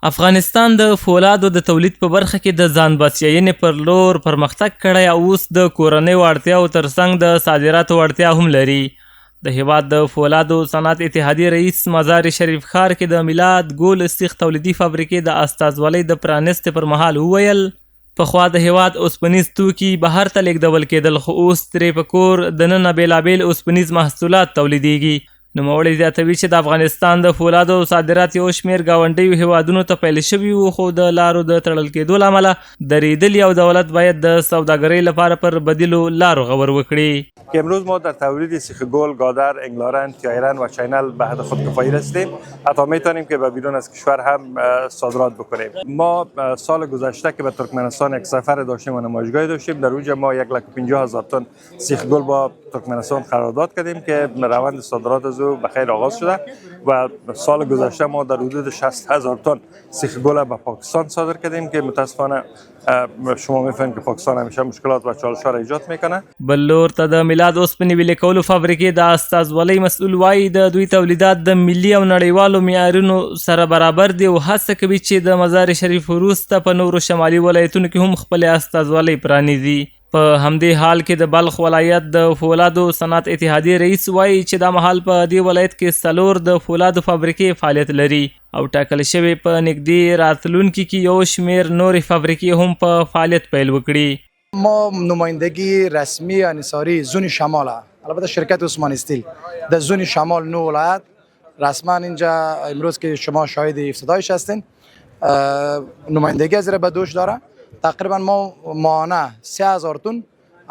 افغانستان د فولادو د تولید په برخه کې د ځان بسیاینې پر لور پرمختګ کړی او اوس د کورنیو اړتیاو ترڅنګ د صادراتو اړتیا هم لري. د هیواد د فولادو صنعت اتحادیې رئیس مزار شریف ښار کې د میلاد ګول سیخ تولیدي فابریکې د استازولۍ د پرانستې پر مهال وویل پخوا د هیواد اوسپنیز توکي بهر ته لیږدول کېدل، خو اوس ترې په کور دننه بېلابېل اوسپنیز محصولات تولیدیږي. نوموړی زیاتوي چې د افغانستان د فولادو صادرات یو شمېر ګاونډیو هیوادونو ته پیل شوي وو، خو د لارو د تړل کېدو له امله درېدلي او دولت باید د سوداګرۍ لپاره پر بدیلو لارو غور وکړي. که امروز ما در تولید سیخ گل، گادر، انگلارن، تیایرن و چینل به حد خودکفایی رسیدیم. حتی میتونیم که به بیرون از کشور هم صادرات بکنیم. ما سال گذشته که به ترکمنستان یک سفر داشتیم و نمایشگاهی داشتیم، در اونجا ما 150,000 تن سیخ گل با ترکمنستان قرارداد کردیم که روند صادرات از او به خیر آغاز شده و سال گذشته ما در حدود 60,000 تن سیخ گل به پاکستان صادر کردیم که متاسفانه شما میفهمید که پاکستان همیشه مشکلات و چالش‌ها را ایجاد میکنه. بل لور ته د میلاد اوسپنې ویلې کولو فابریکې د استازولۍ مسؤل وایي د دوی تولیدات د ملي او نړیوالو معیارونو سره برابر دي او هڅه کوي چې د مزار شریف وروسته په نورو شمالي ولایتونو کې هم خپلې استازولۍ پرانیزي. په همدې حال کې د بلخ ولایت د فولادو صنعت اتحادیې رئیس وایي چې دا مهال په دې ولایت کې 4 د فولادو فابریکې فعالیت لري او ټاکل شوی په نږدې راتلونکي کې یو شمېر نورې فابریکې هم په فعالیت پیل وکړي. ما نمایندگی رسمی انحصاری زون شمال، البته شرکت عثمان استیل در زون شمال نو ولایت رسما اینجا امروز که شما شاهد افتتاحش هستین نمایندگی از را به دوش داره. تقریبا ما ماهانه 3000 تن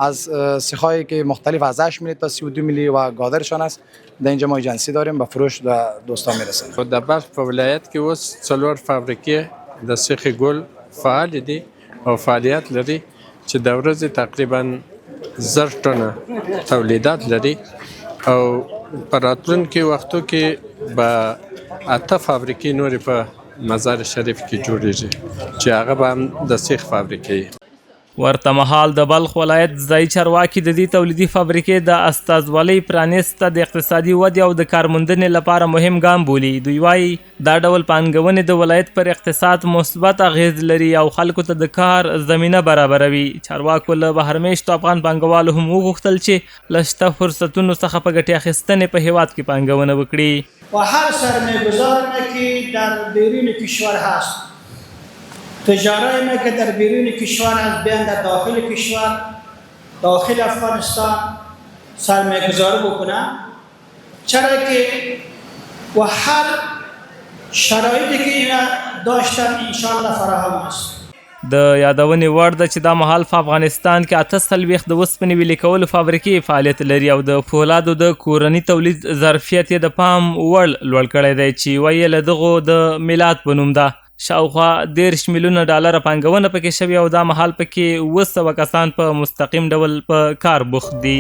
از سیخایی که مختلف از 8 میلی تا 32 میلی و گادرشان است در اینجا ما ایجنسی داریم به فروش و دوستان میرسن. در بلخ په ولایت کې اوس 4 فابریکې د سیخ ګل فعال دي او فعالیت لري چې د ورځې تقریبا 1000 ټنه تولیدات لري او په راتلونکي وختو کې به 8 فابریکې نورې په مزار شریف کې جوړیږي چې هغه به هم د سیخ فابریکې. ورته مهال د بلخ ولایت ځایي چارواکي د دې تولیدي فابریکې د استازولۍ پرانست د اقتصادي ودې او د کارموندنې لپاره مهم ګام بولي. دوی وایي دا ډول پانګونې د ولایت پر اقتصاد مثبت اغیز لري او خلکو ته د کار زمینه برابروي. چارواکو له بهرمېشتو افغان پانګوالو هم وغوښتل چې له شته فرصتونو څخه په ګټې اخیستنې په هیواد کې پانګونه وکړي. و هر سرمایه‌گذار ما که در بیرون کشور هست، تجارای ما که در بیرون کشور هست، بیان در داخل کشور، داخل افغانستان سرمایه‌گذاری بکنه، چرا که و هر شرایطی که اینا داشتن انشاءالله فراهم است. د یادونې وړ ده چې دا مهال په افغانستان کې 48 د اوسپنې ویلې کولو فابریکې فعالیت لري او د فولادو د کورني تولید ظرفیت یې د پام وړ لوړ کړی دی چې وایي له دغو د میلاد په نوم ده. شاوخوا 10 میلیونه ډالره پانګونه پکې شوې او دا مهال پکې 200 کسان په مستقیم ډول په کار بوخت دي.